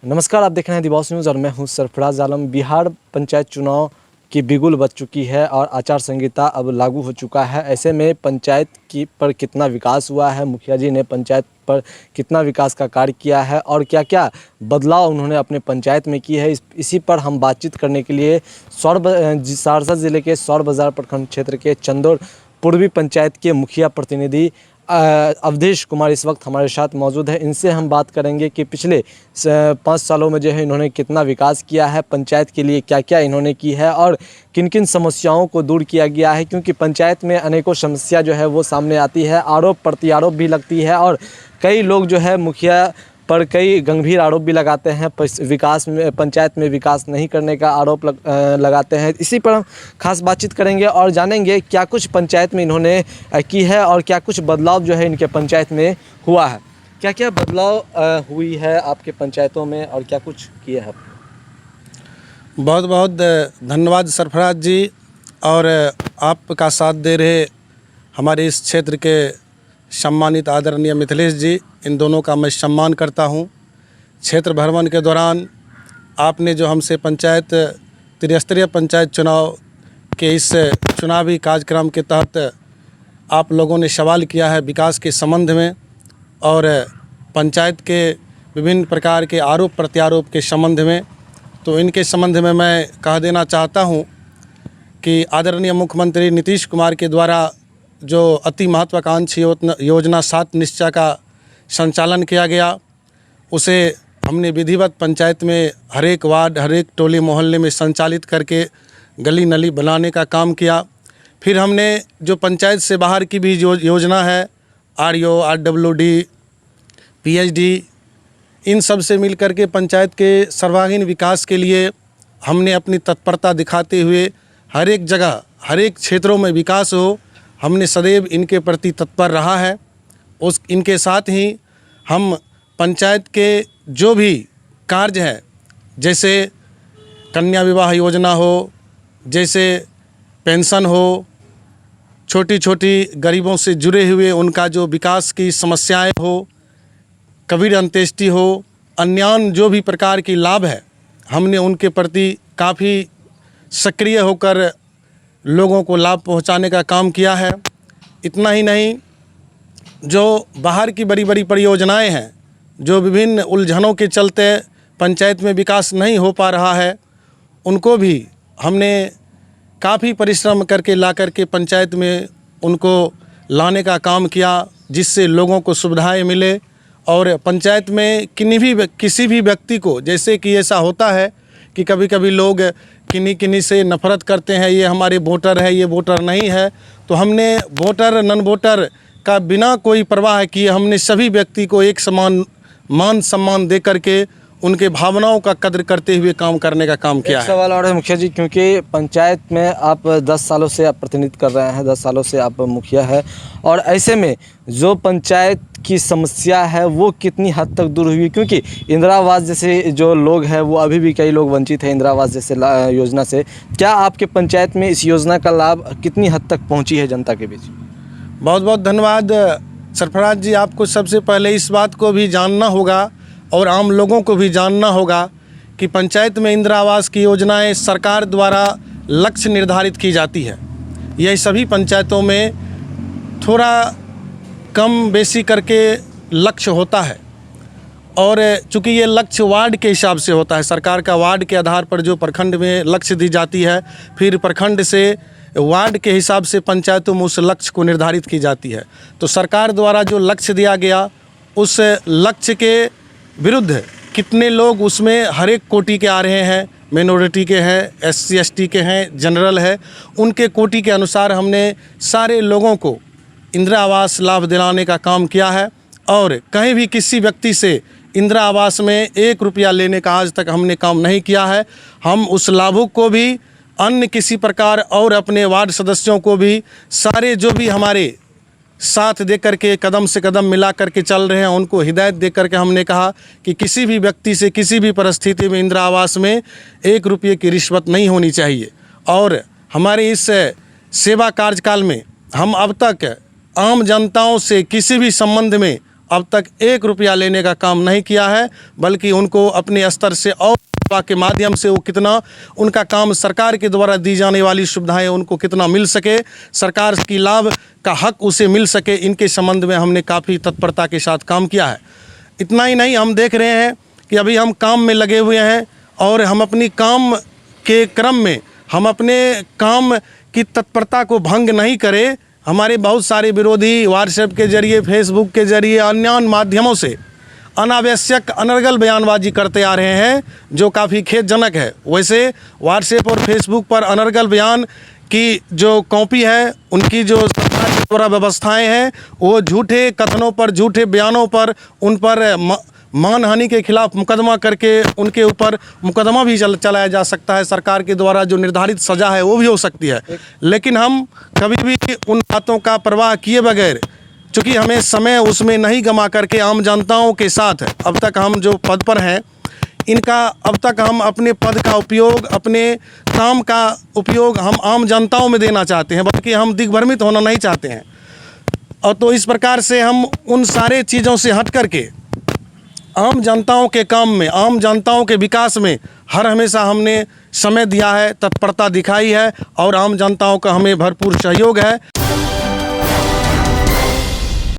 नमस्कार, आप देख रहे हैं दिवस न्यूज़ और मैं हूं सरफराज आलम। बिहार पंचायत चुनाव की बिगुल बज चुकी है और आचार संहिता अब लागू हो चुका है। ऐसे में पंचायत की पर कितना विकास हुआ है, मुखिया जी ने पंचायत पर कितना विकास का कार्य किया है और क्या क्या बदलाव उन्होंने अपने पंचायत में की है, इसी पर हम बातचीत करने के लिए सहरसा ज़िले के सौर बाजार प्रखंड क्षेत्र के चंदौर पूर्वी पंचायत के मुखिया प्रतिनिधि अवधेश कुमार इस वक्त हमारे साथ मौजूद है। इनसे हम बात करेंगे कि पिछले 5 सालों में जो है इन्होंने कितना विकास किया है, पंचायत के लिए क्या क्या इन्होंने की है और किन किन समस्याओं को दूर किया गया है, क्योंकि पंचायत में अनेकों समस्या जो है वो सामने आती है, आरोप प्रत्यारोप भी लगती है और कई लोग जो है मुखिया पर कई गंभीर आरोप भी लगाते हैं। विकास में, पंचायत में विकास नहीं करने का आरोप लगाते हैं। इसी पर हम खास बातचीत करेंगे और जानेंगे क्या कुछ पंचायत में इन्होंने की है और क्या कुछ बदलाव जो है इनके पंचायत में हुआ है। क्या क्या बदलाव हुई है आपके पंचायतों में और क्या कुछ किया है? बहुत बहुत धन्यवाद सरफराज जी और आपका साथ दे रहे हमारे इस क्षेत्र के सम्मानित आदरणीय मिथिलेश जी, इन दोनों का मैं सम्मान करता हूं। क्षेत्र भ्रमण के दौरान आपने जो हमसे पंचायत त्रिस्तरीय पंचायत चुनाव के इस चुनावी कार्यक्रम के तहत आप लोगों ने सवाल किया है विकास के संबंध में और पंचायत के विभिन्न प्रकार के आरोप प्रत्यारोप के संबंध में, तो इनके संबंध में मैं कह देना चाहता हूं कि आदरणीय मुख्यमंत्री नीतीश कुमार के द्वारा जो अति महत्वाकांक्षी योजना 7 निश्चय का संचालन किया गया, उसे हमने विधिवत पंचायत में हर एक वार्ड, हर एक टोली मोहल्ले में संचालित करके गली नली बनाने का काम किया। फिर हमने जो पंचायत से बाहर की भी योजना है, RO, RWD, PhD, इन सब से मिलकर के पंचायत के सर्वांगीण विकास के लिए हमने अपनी तत्परता दिखाते हुए हर एक जगह, हर एक क्षेत्रों में विकास हो, हमने सदैव इनके प्रति तत्पर रहा है। इनके साथ ही हम पंचायत के जो भी कार्य है, जैसे कन्या विवाह योजना हो, जैसे पेंशन हो, छोटी छोटी गरीबों से जुड़े हुए उनका जो विकास की समस्याएं हो, कबीर अंत्येष्टि हो, अन्य जो भी प्रकार की लाभ है, हमने उनके प्रति काफ़ी सक्रिय होकर लोगों को लाभ पहुंचाने का काम किया है। इतना ही नहीं, जो बाहर की बड़ी बड़ी परियोजनाएं हैं, जो विभिन्न उलझनों के चलते पंचायत में विकास नहीं हो पा रहा है, उनको भी हमने काफ़ी परिश्रम करके ला करके पंचायत में उनको लाने का काम किया, जिससे लोगों को सुविधाएं मिले और पंचायत में किसी भी व्यक्ति को, जैसे कि ऐसा होता है कि कभी कभी लोग किन्हीं से नफरत करते हैं, ये हमारे वोटर है, ये वोटर नहीं है, तो हमने वोटर नॉन वोटर का बिना कोई परवाह किए हमने सभी व्यक्ति को एक समान मान सम्मान दे करके उनके भावनाओं का कद्र करते हुए काम करने का काम किया है। सवाल और है मुखिया जी, क्योंकि पंचायत में आप 10 सालों से आप प्रतिनिधित्व कर रहे हैं, 10 सालों से आप मुखिया है, और ऐसे में जो पंचायत की समस्या है वो कितनी हद तक दूर हुई? क्योंकि इंदिरा आवास जैसे जो लोग हैं वो अभी भी कई लोग वंचित हैं इंदिरा आवास जैसे योजना से। क्या आपके पंचायत में इस योजना का लाभ कितनी हद तक पहुँची है जनता के बीच? बहुत बहुत धन्यवाद सरफराज जी। आपको सबसे पहले इस बात को भी जानना होगा और आम लोगों को भी जानना होगा कि पंचायत में इंदिरा आवास की योजनाएं सरकार द्वारा लक्ष्य निर्धारित की जाती है। यह सभी पंचायतों में थोड़ा कम बेसी करके लक्ष्य होता है और चूँकि ये लक्ष्य वार्ड के हिसाब से होता है, सरकार का वार्ड के आधार पर जो प्रखंड में लक्ष्य दी जाती है, फिर प्रखंड से वार्ड के हिसाब से पंचायतों में उस लक्ष्य को निर्धारित की जाती है। तो सरकार द्वारा जो लक्ष्य दिया गया, उस लक्ष्य के विरुद्ध कितने लोग उसमें हर एक कोटि के आ रहे हैं, मिनोरिटी के हैं, SC ST के हैं, जनरल है, उनके कोटि के अनुसार हमने सारे लोगों को इंदिरा आवास लाभ दिलाने का काम किया है और कहीं भी किसी व्यक्ति से इंदिरा आवास में 1 रुपया लेने का आज तक हमने काम नहीं किया है। हम उस लाभुक को भी अन्य किसी प्रकार और अपने वार्ड सदस्यों को भी सारे जो भी हमारे साथ दे करके कदम से कदम मिला करके चल रहे हैं, उनको हिदायत दे करके हमने कहा कि किसी भी व्यक्ति से किसी भी परिस्थिति में इंदिरा आवास में 1 रुपये की रिश्वत नहीं होनी चाहिए। और हमारे इस सेवा कार्यकाल में हम अब तक आम जनताओं से किसी भी संबंध में अब तक 1 रुपया लेने का काम नहीं किया है, बल्कि उनको अपने स्तर से और सेवा के माध्यम से वो कितना उनका काम सरकार के द्वारा दी जाने वाली सुविधाएं उनको कितना मिल सके, सरकार की लाभ का हक उसे मिल सके, इनके संबंध में हमने काफ़ी तत्परता के साथ काम किया है। इतना ही नहीं, हम देख रहे हैं कि अभी हम काम में लगे हुए हैं और हम अपनी काम के क्रम में हम अपने काम की तत्परता को भंग नहीं करें। हमारे बहुत सारे विरोधी व्हाट्सएप के जरिए, फेसबुक के जरिए, अन्य माध्यमों से अनावश्यक अनर्गल बयानबाजी करते आ रहे हैं, जो काफ़ी खेदजनक है। वैसे व्हाट्सएप और फेसबुक पर अनर्गल बयान की जो कॉपी है, उनकी जो सरकार के द्वारा व्यवस्थाएं हैं, वो झूठे कथनों पर, झूठे बयानों पर, उन पर मानहानि के खिलाफ मुकदमा करके उनके ऊपर मुकदमा भी चलाया जा सकता है। सरकार के द्वारा जो निर्धारित सज़ा है वो भी हो सकती है। लेकिन हम कभी भी उन बातों का परवाह किए बगैर, चूँकि हमें समय उसमें नहीं गमा करके आम जनताओं के साथ अब तक हम जो पद पर हैं, इनका अब तक हम अपने पद का उपयोग, अपने काम का उपयोग हम आम जनताओं में देना चाहते हैं, बल्कि हम दिग्भ्रमित होना नहीं चाहते हैं। और तो इस प्रकार से हम उन सारे चीज़ों से हट करके आम जनताओं के काम में, आम जनताओं के विकास में हर हमेशा हमने समय दिया है, तत्परता दिखाई है और आम जनताओं का हमें भरपूर सहयोग है।